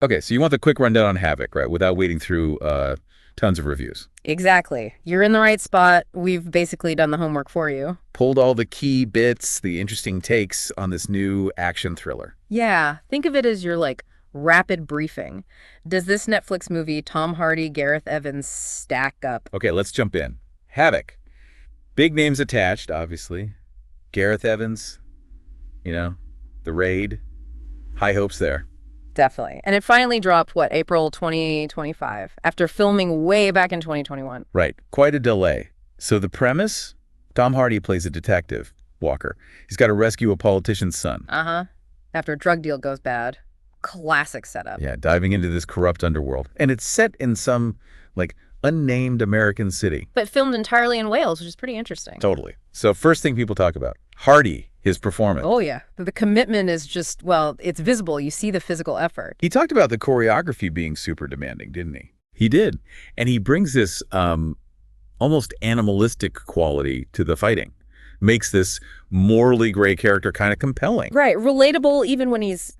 Okay, so you want the quick rundown on Havoc, right? Without wading through tons of reviews. Exactly. You're in the right spot. We've basically done the homework for you. Pulled all the key bits, the interesting takes on this new action thriller. Yeah, think of it as your, rapid briefing. Does this Netflix movie, Tom Hardy, Gareth Evans, stack up? Okay, let's jump in. Havoc. Big names attached, obviously. Gareth Evans, The Raid. High hopes there. Definitely. And it finally dropped, April 2025, after filming way back in 2021. Right. Quite a delay. So the premise? Tom Hardy plays a detective, Walker. He's got to rescue a politician's son. Uh-huh. After a drug deal goes bad. Classic setup. Yeah, diving into this corrupt underworld. And it's set in some, unnamed American city. But filmed entirely in Wales, which is pretty interesting. Totally. So first thing people talk about, Hardy, his performance. Oh, yeah. The commitment is just, it's visible. You see the physical effort. He talked about the choreography being super demanding, didn't he? He did. And he brings this almost animalistic quality to the fighting. Makes this morally gray character kind of compelling. Right. Relatable even when he's,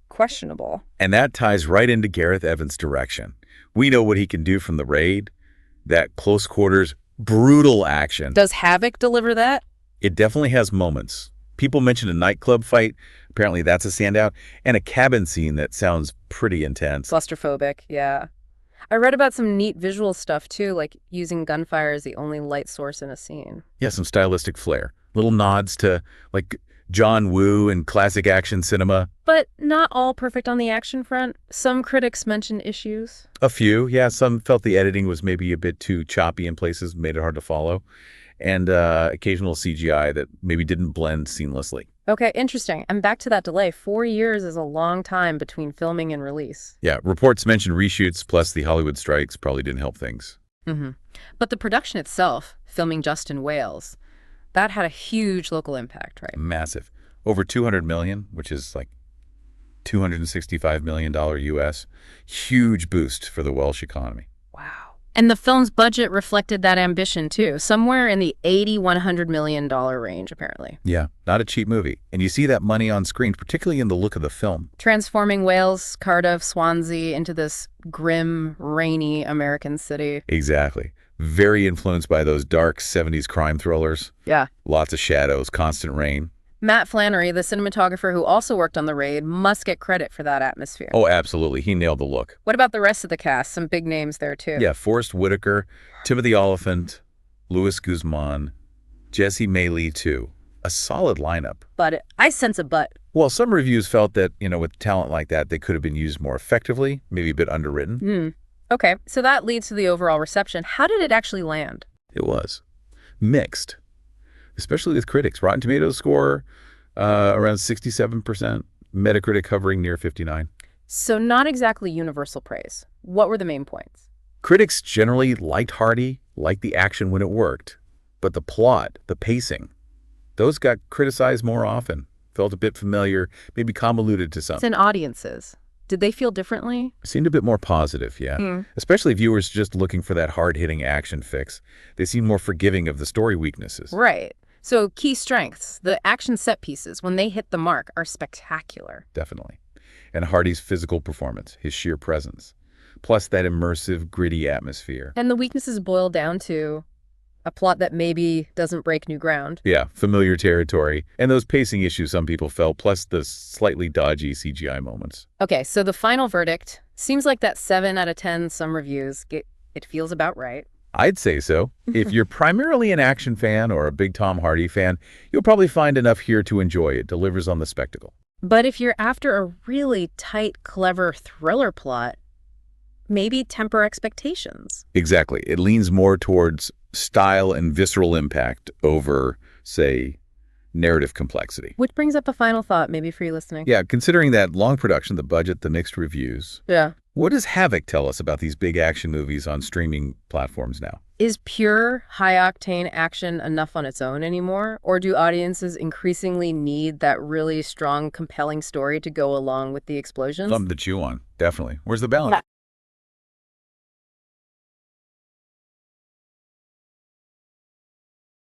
questionable. And that ties right into Gareth Evans' direction. We know what he can do from The Raid, that close quarters, brutal action. Does Havoc deliver that? It definitely has moments. People mentioned a nightclub fight. Apparently that's a standout. And a cabin scene that sounds pretty intense. Claustrophobic, yeah. I read about some neat visual stuff, too, like using gunfire as the only light source in a scene. Yeah, some stylistic flair. Little nods to, John Woo and classic action cinema. But not all perfect on the action front. Some critics mentioned issues. A few, yeah. Some felt the editing was maybe a bit too choppy in places, made it hard to follow. And occasional CGI that maybe didn't blend seamlessly. Okay, interesting. And back to that delay. 4 years is a long time between filming and release. Yeah, reports mentioned reshoots plus the Hollywood strikes probably didn't help things. Mm-hmm. But the production itself, filming just in Wales, that had a huge local impact, right? Massive. Over $200 million, which is $265 million US. Huge boost for the Welsh economy. Wow. And the film's budget reflected that ambition, too. Somewhere in the $80–100 million range, apparently. Yeah, not a cheap movie. And you see that money on screen, particularly in the look of the film. Transforming Wales, Cardiff, Swansea into this grim, rainy American city. Exactly. Very influenced by those dark 70s crime thrillers. Yeah. Lots of shadows, constant rain. Matt Flannery, the cinematographer who also worked on The Raid, must get credit for that atmosphere. Oh, absolutely. He nailed the look. What about the rest of the cast? Some big names there, too. Yeah, Forrest Whitaker, Timothy Oliphant, Louis Guzman, Jesse Maylee, too. A solid lineup. But I sense a but. Well, some reviews felt that, with talent like that, they could have been used more effectively, maybe a bit underwritten. Okay, so that leads to the overall reception. How did it actually land? It was mixed, especially with critics. Rotten Tomatoes score around 67%, Metacritic hovering near 59%. So not exactly universal praise. What were the main points? Critics generally liked Hardy, liked the action when it worked, but the plot, the pacing, those got criticized more often, felt a bit familiar, maybe convoluted to some. And audiences. Did they feel differently? Seemed a bit more positive, yeah. Especially viewers just looking for that hard-hitting action fix. They seemed more forgiving of the story weaknesses. Right. So key strengths, the action set pieces, when they hit the mark, are spectacular. Definitely. And Hardy's physical performance, his sheer presence, plus that immersive, gritty atmosphere. And the weaknesses boil down to a plot that maybe doesn't break new ground. Yeah, familiar territory. And those pacing issues some people felt, plus the slightly dodgy CGI moments. Okay, so the final verdict seems like that 7 out of 10 some reviews. It feels about right. I'd say so. If you're primarily an action fan or a big Tom Hardy fan, you'll probably find enough here to enjoy it. Delivers on the spectacle. But if you're after a really tight, clever thriller plot, maybe temper expectations. Exactly. It leans more towards style and visceral impact over, say, narrative complexity. Which brings up a final thought, maybe for you listening. Yeah, considering that long production, the budget, the mixed reviews. Yeah. What does Havoc tell us about these big action movies on streaming platforms now? Is pure, high-octane action enough on its own anymore? Or do audiences increasingly need that really strong, compelling story to go along with the explosions? Something to chew on, definitely. Where's the balance?